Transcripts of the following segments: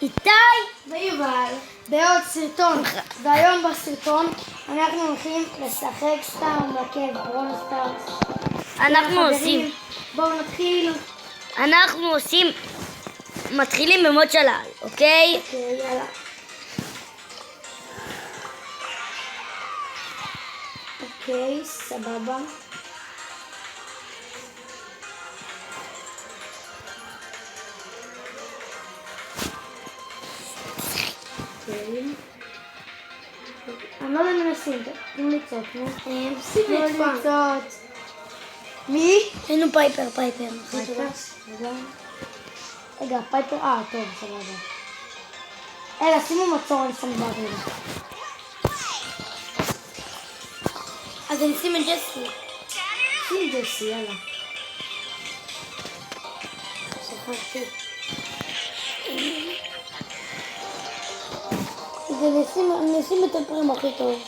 איתי ויובל בעוד סרטון, והיום בסרטון אנחנו הולכים לשחק סתם מרכב ברול סטארס. בואו נתחיל. אנחנו מתחילים במוד שלל, אוקיי? אוקיי, יאללה. אוקיי, סבבה. אני לא יודע מי נשים, תנו לצעות, תנו לצעות. מי? היינו פייפר. רגע, פייפר, טוב, סבבה. רגע, שימו מצור, אני שם באוויר. אז אני שים את ג'סי. שים ג'סי, יאללה. שכחתי. נשים את הפרים הכי טוב.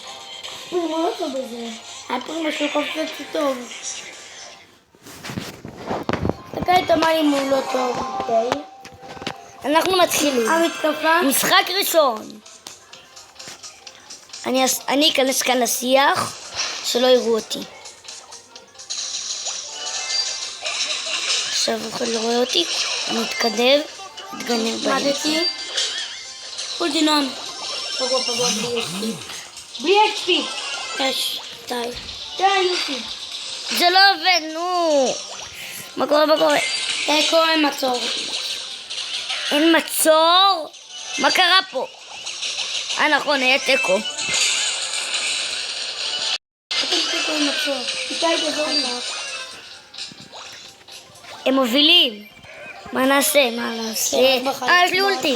פרים לא טוב בזה. הפרים שלו קופצת טוב. תקע את המים הוא לא טוב. אוקיי. אנחנו מתחילים. המתקפה. משחק ראשון. אני אכנס כאן לשיח, שלא יראו אותי. עכשיו הוא לא רואה אותי, אני אתגנב באמצע. אולטינון. פגוע בלי HP. בלי HP. יש, די. די, יופי. זה לא עובד, נו. מה קורה? תיקו אין מצור. אין מצור? מה קרה פה? נכון, היה תיקו. תיקו אין מצור. איתי תעזור לי. הם מובילים. מה נעשה? יש לי אולטי.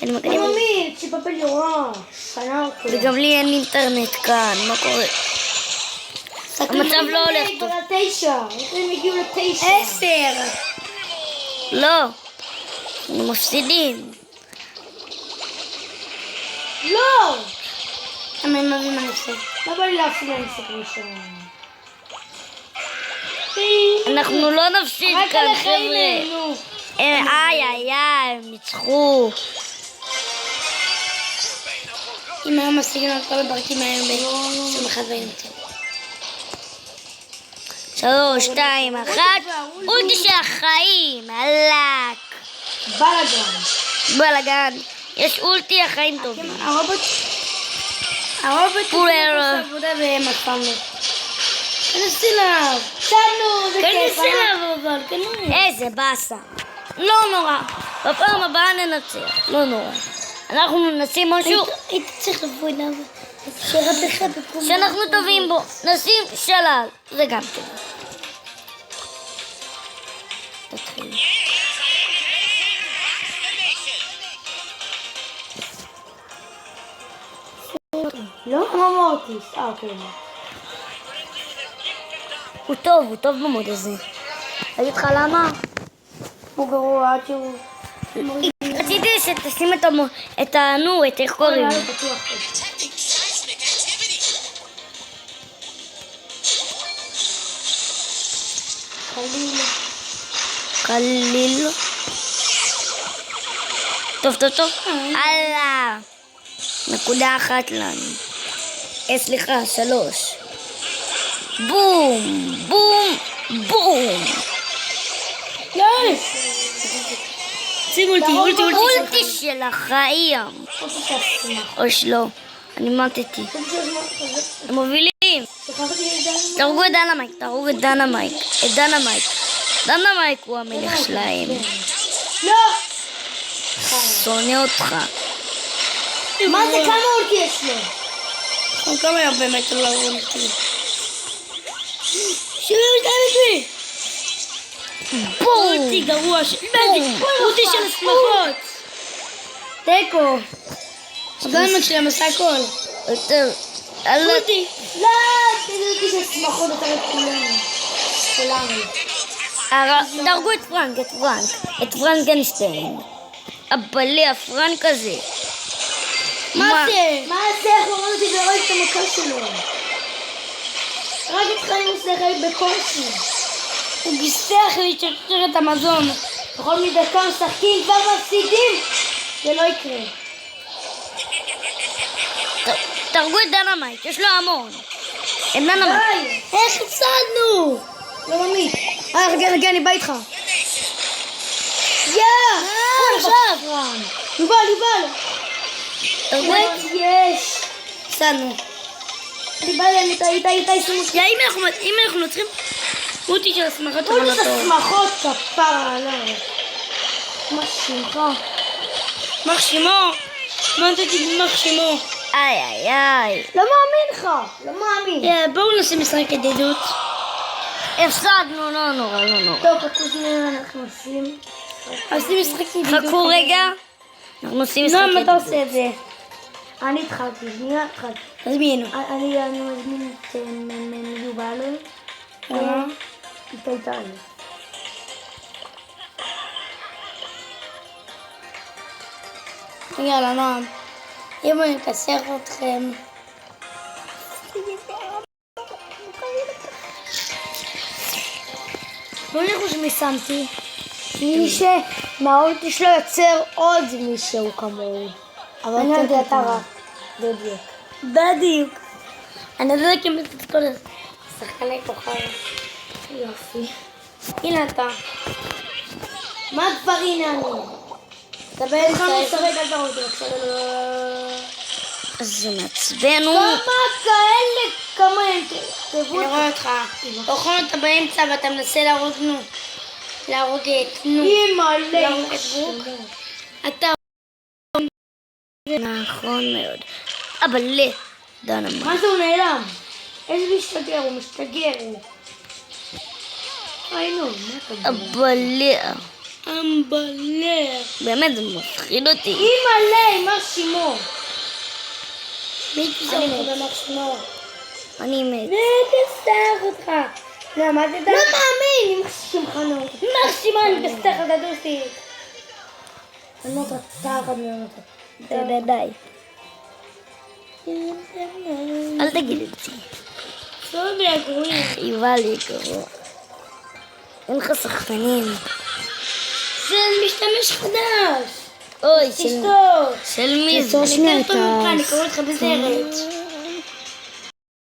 מי? צ'יפאפל יורה. שנה אותו. וגם לי אין אינטרנט כאן, מה קורה? המצב לא הולך טוב. 9. איך הם הגיעו 9? 10. לא. אנחנו מפסידים. לא! הם מביאים הנפסד. לא בא לי להפסיד למשחק ראשון. אנחנו לא נפסיד כאן, חבר'ה. הם ניצחו. אם היום משיגים על כל הברקים היום ב-21 ויותר. 3, 2, 1. אולטי של החיים, עלק. בלגן. יש אולטי החיים טובים. הרובוט פולר. עבודה והם אף פעם לא. כנסי אליו. שמנו, זה כיף. כנסי אליו אבל, כנראה. איזה באסה. לא נורא. בפעם הבאה ננצח. לא נורא. אנחנו נשים משהו. היית צריך לבוא אליו. שאנחנו טובים בו. נשים שלל. זה גם טוב. תתחיל. לא? אמרתי. אוקיי. הוא טוב במוד הזה. אגיד לך למה? הוא גרוע עד שהוא... רציתי שתשים את איך קוראים? קליל. טוב. הלאה. נקודה אחת לנו. סליחה, 3. בום. שים אולטי של החיים. או שלא. אני מתתי. הם מובילים. תהרגו את דנמייק. דנמייק הוא המלך שלהם. לא! שונא אותך. מה זה? כמה אולטי יש לו? כמה היה באמת לא אולטי? 72 בום! אולטי גרוע. אולטי של השמחות. תיקו. הגנות שלהם עשה הכל. אולטי. לא! אולטי של השמחות יותר את כולנו. תהרגו את פרנקנשטיין. הבלה הפרנק הזה. מה זה? איך הוא אמר אותי וראיתי את המכה שלו? רק התחלנו לשחק בקושי. הוא גיסח לי את שרשרת המזון. בכל מדקה משחקים כבר מפסידים. זה לא יקרה. תהרגו את דנמייט, יש לו המון. הם דנמייט. די! איך הפסדנו? לא ממית. רגע, אני בא איתך. עכשיו. יובל! תהרגו את... יש! הפסדנו. אני בא אליהם איתי שימוש. יא, אם אנחנו נוצרים... רותי של השמחות כל אבל זה לא טוב. שמחות כפרה עליו. מה שמך? מח שמו. מה אתה תגיד מח שמו? איי. לא מאמין לך! לא מאמין. בואו נעשה משחק ידידות. הפסדנו, לא נורא. טוב, חכו שנייה, אנחנו עושים משחק ידידות. חכו רגע. אנחנו עושים משחק נועם, ידידות. אתה עושה את זה. אני התחלתי, שנייה התחלתי. תזמינו. אני מזמין את יובל. איתי. יאללה, נועם. אם אני אקסר אתכם. לא נראה שמי שמתי. מי שמהאולטי שלו יוצר עוד מישהו כמוהו. אבל אני יודע, אתה רע. בדיוק. אני לא יודעת אם את כל זה. שחקני כוכב. יופי. הנה אתה. מה כבר הנה אני? תקבל אני יכולה לשחק על דרות. אז זה מעצבן. כמה הם תבואו. אני רואה אותך. אוכל אתה באמצע ואתה מנסה להרוג את נו. אימא'לה. אתה... נכון מאוד. אבל דנמייט. מה זה הוא נעלם? איזה משתגר? הוא משתגר. נו, מה אתה אומר? אמבלה. באמת זה מפחיד אותי. אימא'לה, מה שמו? מי אני חושב שמו. אני מת. תסתח אותך. לא, מה זה דבר? לא מאמין, עם שמך נאות. מקסימון בסתך הדדוסי. אני לא רוצה תחת מאוד. די. אל תגיד את זה. לא בהגרועים. יובל יקרו. אין לך שחקנים. זה משתמש חדש. אוי, תשתוק. של מי זה? אני יותר טוב ממך, אני קורא לך בסרט.